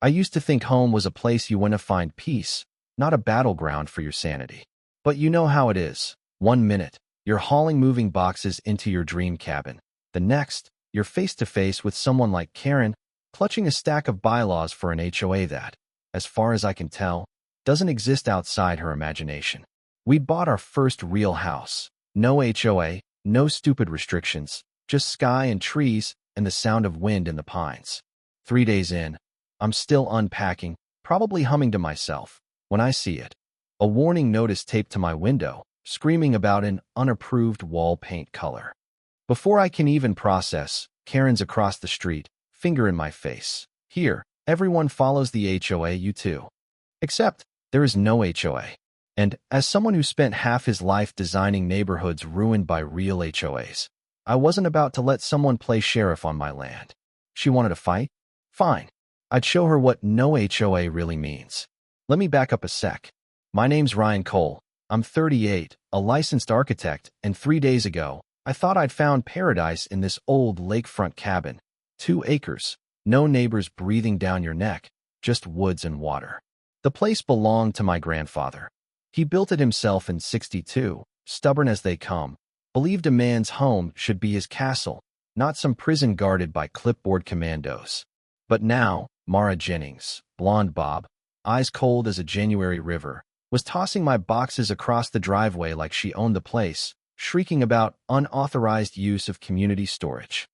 I used to think home was a place you went to find peace, not a battleground for your sanity. But you know how it is. One minute, you're hauling moving boxes into your dream cabin. The next, you're face to face with someone like Karen, clutching a stack of bylaws for an HOA that, as far as I can tell, doesn't exist outside her imagination. We bought our first real house. No HOA, no stupid restrictions, just sky and trees and the sound of wind in the pines. 3 days in, I'm still unpacking, probably humming to myself, when I see it. A warning notice taped to my window, screaming about an unapproved wall paint color. Before I can even process, Karen's across the street, finger in my face. Here, everyone follows the HOA, you too. Except, there is no HOA. And, as someone who spent half his life designing neighborhoods ruined by real HOAs, I wasn't about to let someone play sheriff on my land. She wanted a fight? Fine. I'd show her what no HOA really means. Let me back up a sec. My name's Ryan Cole. I'm 38, a licensed architect, and 3 days ago, I thought I'd found paradise in this old lakefront cabin. 2 acres, no neighbors breathing down your neck, just woods and water. The place belonged to my grandfather. He built it himself in '62, stubborn as they come, believed a man's home should be his castle, not some prison guarded by clipboard commandos. But now, Mara Jennings, blonde bob, eyes cold as a January river, was tossing my boxes across the driveway like she owned the place, shrieking about unauthorized use of community storage.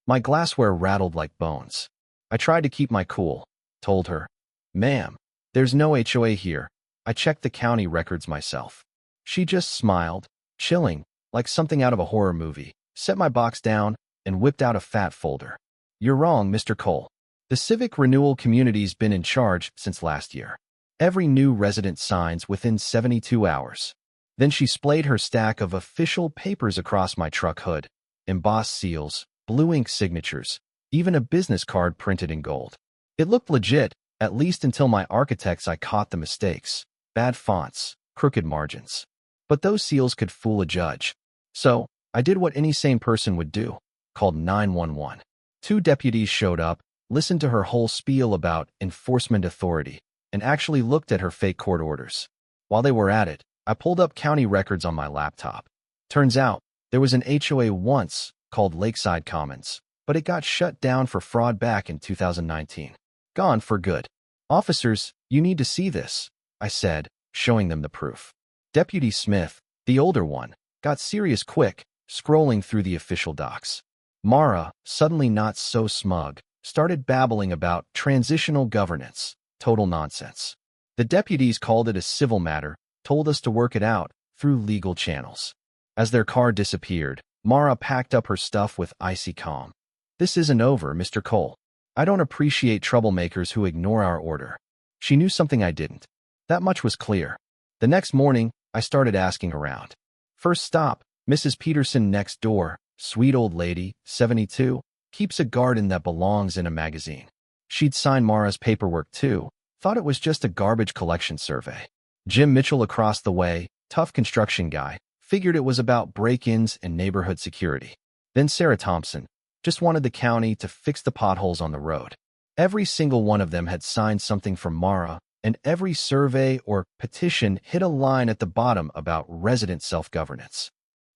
My glassware rattled like bones. I tried to keep my cool, told her, "Ma'am, there's no HOA here. I checked the county records myself." She just smiled, chilling, like something out of a horror movie, set my box down, and whipped out a fat folder. "You're wrong, Mr. Cole. The Civic Renewal Community's been in charge since last year. Every new resident signs within 72 hours. Then she splayed her stack of official papers across my truck hood, embossed seals, blue ink signatures, even a business card printed in gold. It looked legit, at least until my architects I caught the mistakes. Bad fonts, crooked margins. But those seals could fool a judge. So, I did what any sane person would do. Called 911. 2 deputies showed up, listened to her whole spiel about enforcement authority, and actually looked at her fake court orders. While they were at it, I pulled up county records on my laptop. Turns out, there was an HOA once called Lakeside Commons, but it got shut down for fraud back in 2019. Gone for good. "Officers, you need to see this," I said, showing them the proof. Deputy Smith, the older one, got serious quick, scrolling through the official docs. Mara, suddenly not so smug, started babbling about transitional governance. Total nonsense. The deputies called it a civil matter, told us to work it out through legal channels. As their car disappeared, Mara packed up her stuff with icy calm. "This isn't over, Mr. Cole. I don't appreciate troublemakers who ignore our order." She knew something I didn't. That much was clear. The next morning, I started asking around. First stop, Mrs. Peterson next door, sweet old lady, 72, keeps a garden that belongs in a magazine. She'd signed Mara's paperwork too, thought it was just a garbage collection survey. Jim Mitchell across the way, tough construction guy, figured it was about break-ins and neighborhood security. Then Sarah Thompson, just wanted the county to fix the potholes on the road. Every single one of them had signed something from Mara, and every survey or petition hit a line at the bottom about resident self-governance.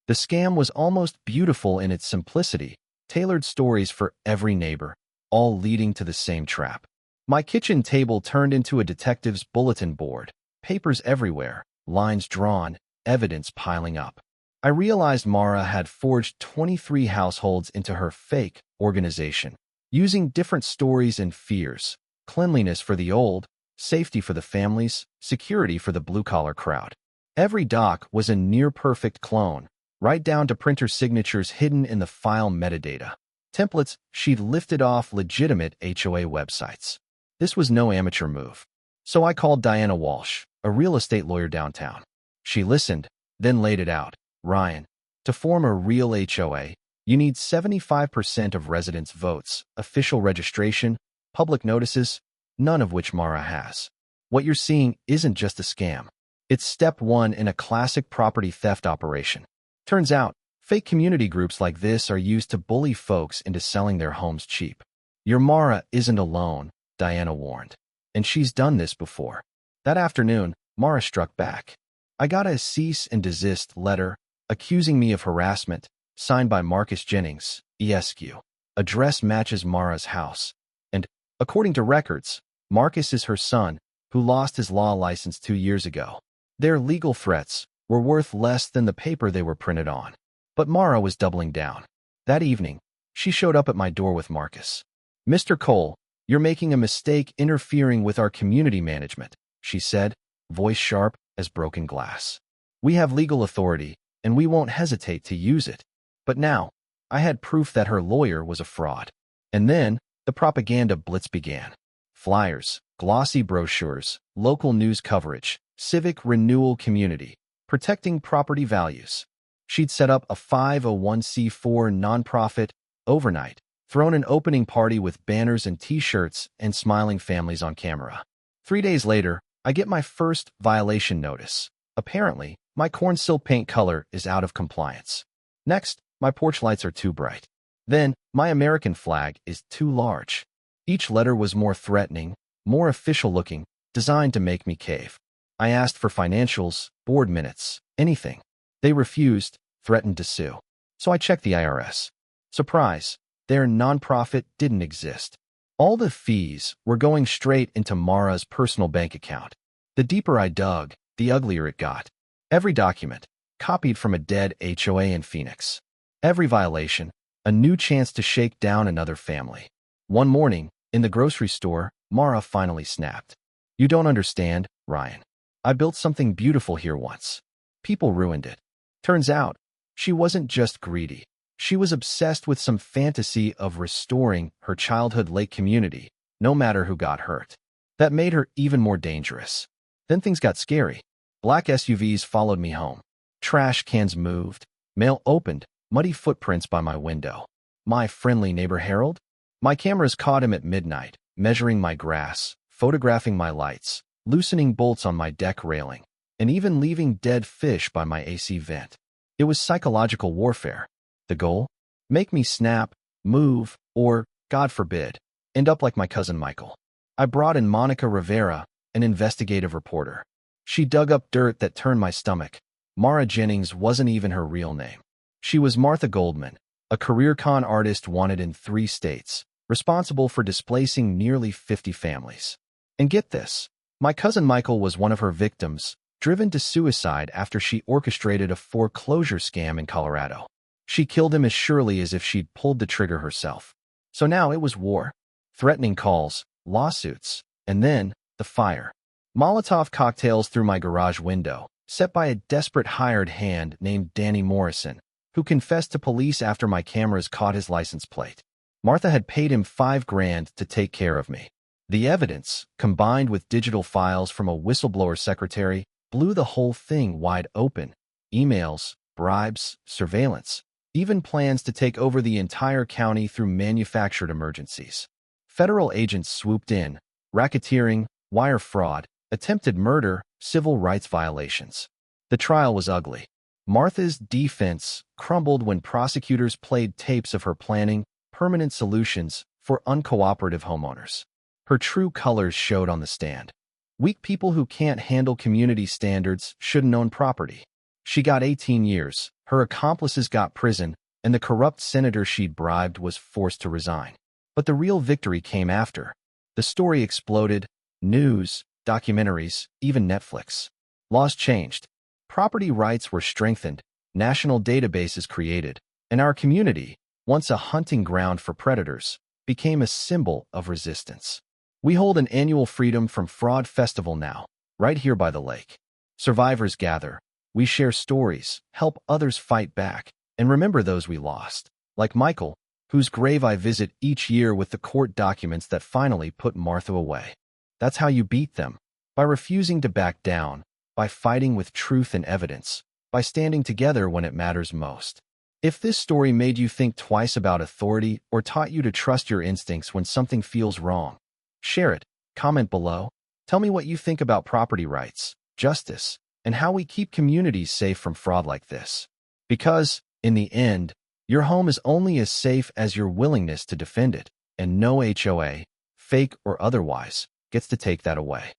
The scam was almost beautiful in its simplicity, tailored stories for every neighbor, all leading to the same trap. My kitchen table turned into a detective's bulletin board, papers everywhere, lines drawn, evidence piling up. I realized Mara had forged 23 households into her fake organization, using different stories and fears: cleanliness for the old, safety for the families, security for the blue-collar crowd. Every doc was a near-perfect clone, right down to printer signatures hidden in the file metadata. Templates she'd lifted off legitimate HOA websites. This was no amateur move. So I called Diana Walsh, a real estate lawyer downtown. She listened, then laid it out. "Ryan, to form a real HOA, you need 75% of residents' votes, official registration, public notices, none of which Mara has. What you're seeing isn't just a scam. It's step 1 in a classic property theft operation. Turns out, fake community groups like this are used to bully folks into selling their homes cheap. Your Mara isn't alone. Diana warned. And she's done this before. That afternoon, Mara struck back. I got a cease and desist letter accusing me of harassment, signed by Marcus Jennings, ESQ. Address matches Mara's house. And, according to records, Marcus is her son, who lost his law license 2 years ago. Their legal threats were worth less than the paper they were printed on. But Mara was doubling down. That evening, she showed up at my door with Marcus. "Mr. Cole, you're making a mistake interfering with our community management," she said, voice sharp as broken glass. "We have legal authority, and we won't hesitate to use it." But now, I had proof that her lawyer was a fraud. And then, the propaganda blitz began. Flyers, glossy brochures, local news coverage, civic renewal community, protecting property values. She'd set up a 501c4 nonprofit overnight, thrown an opening party with banners and t-shirts and smiling families on camera. 3 days later, I get my first violation notice. Apparently, my cornsill paint color is out of compliance. Next, my porch lights are too bright. Then, my American flag is too large. Each letter was more threatening, more official-looking, designed to make me cave. I asked for financials, board minutes, anything. They refused, threatened to sue. So I checked the IRS. Surprise, their nonprofit didn't exist. All the fees were going straight into Mara's personal bank account. The deeper I dug, the uglier it got. Every document, copied from a dead HOA in Phoenix. Every violation, a new chance to shake down another family. One morning, in the grocery store, Mara finally snapped. "You don't understand, Ryan. I built something beautiful here once. People ruined it." Turns out, she wasn't just greedy. She was obsessed with some fantasy of restoring her childhood lake community, no matter who got hurt. That made her even more dangerous. Then things got scary. Black SUVs followed me home. Trash cans moved. Mail opened. Muddy footprints by my window. My friendly neighbor Harold? My cameras caught him at midnight, measuring my grass, photographing my lights, loosening bolts on my deck railing, and even leaving dead fish by my AC vent. It was psychological warfare. The goal? Make me snap, move, or, God forbid, end up like my cousin Michael. I brought in Monica Rivera, an investigative reporter. She dug up dirt that turned my stomach. Mara Jennings wasn't even her real name. She was Martha Goldman, a career con artist wanted in 3 states, responsible for displacing nearly 50 families. And get this, my cousin Michael was one of her victims, driven to suicide after she orchestrated a foreclosure scam in Colorado. She killed him as surely as if she'd pulled the trigger herself. So now it was war. Threatening calls, lawsuits, and then the fire. Molotov cocktails through my garage window, set by a desperate hired hand named Danny Morrison, who confessed to police after my cameras caught his license plate. Martha had paid him $5 grand to take care of me. The evidence, combined with digital files from a whistleblower secretary, blew the whole thing wide open. Emails, bribes, surveillance, even plans to take over the entire county through manufactured emergencies. Federal agents swooped in, racketeering, wire fraud, attempted murder, civil rights violations. The trial was ugly. Martha's defense crumbled when prosecutors played tapes of her planning permanent solutions for uncooperative homeowners. Her true colors showed on the stand. Weak people who can't handle community standards shouldn't own property. She got 18 years, her accomplices got prison, and the corrupt senator she'd bribed was forced to resign. But the real victory came after. The story exploded. News, documentaries, even Netflix. Laws changed. Property rights were strengthened, national databases created, and our community, once a hunting ground for predators, became a symbol of resistance. We hold an annual Freedom from Fraud Festival now, right here by the lake. Survivors gather, we share stories, help others fight back, and remember those we lost, like Michael, whose grave I visit each year with the court documents that finally put Martha away. That's how you beat them, by refusing to back down, by fighting with truth and evidence, by standing together when it matters most. If this story made you think twice about authority or taught you to trust your instincts when something feels wrong, share it, comment below, tell me what you think about property rights, justice, and how we keep communities safe from fraud like this. Because, in the end, your home is only as safe as your willingness to defend it, and no HOA, fake or otherwise, gets to take that away.